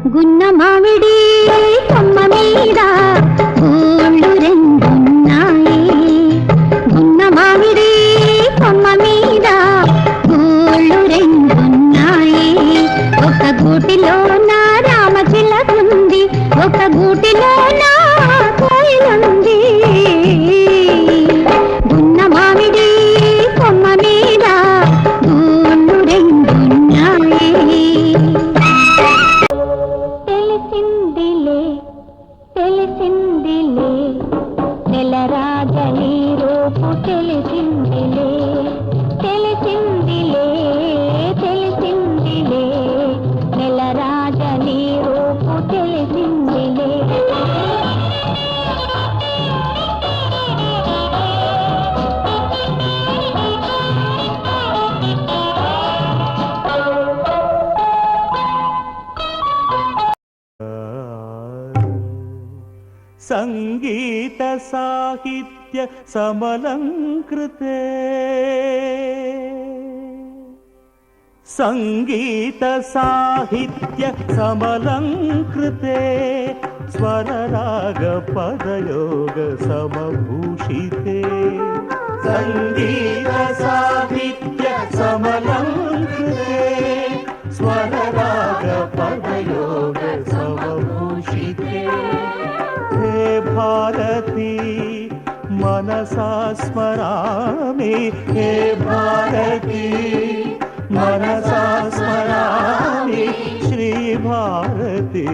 గున్న మామిడి కొమ్మ మీద గూళ్ళు రెండున్నాయి. గున్న మామిడి కొమ్మ మీద గూళ్ళు రెండున్నాయి. ఒక గూటిలో నా రామచిలకుంది, ఒక గూటిలో నా కోయిలుంది. గున్న మామిడి కొమ్మ మీద గూళ్ళు రెండున్నాయి. తెలిసిందిలే నెలరాజని రూపు తెలిసిందిలే. తెలిసిందిలే నెలరాజని రూపు తెలిసిందిలే. సంగీత సాహిత్య సమలంకృతే, సంగీత సాహిత్య సమలంకృతే, స్వరరాగ పదయోగ సమభూషితే. సంగీత సాహిత్య సమలంకృతే, స్వరరాగ పదయోగ సమభూషితే. हे भारती मनसा स्मरामि, हे भारती मनसा स्मरामि. श्री भारती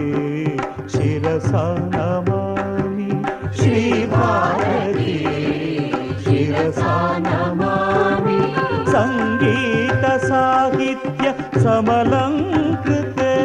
शिरसा नमामि, श्री भारती शिरसा नमामि. संगीत साहित्य समलंकृते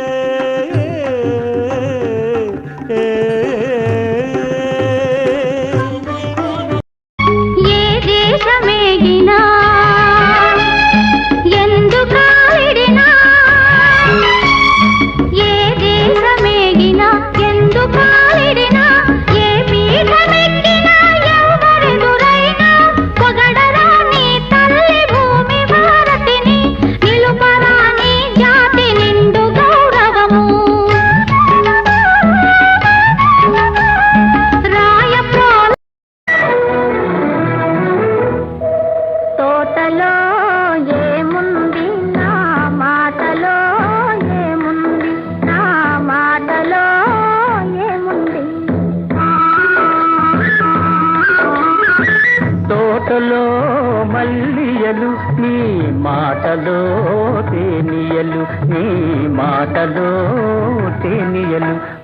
తోటలో మల్లియలు నీ మాటలో తేనియలు, నీ మాటలో తేనియలు.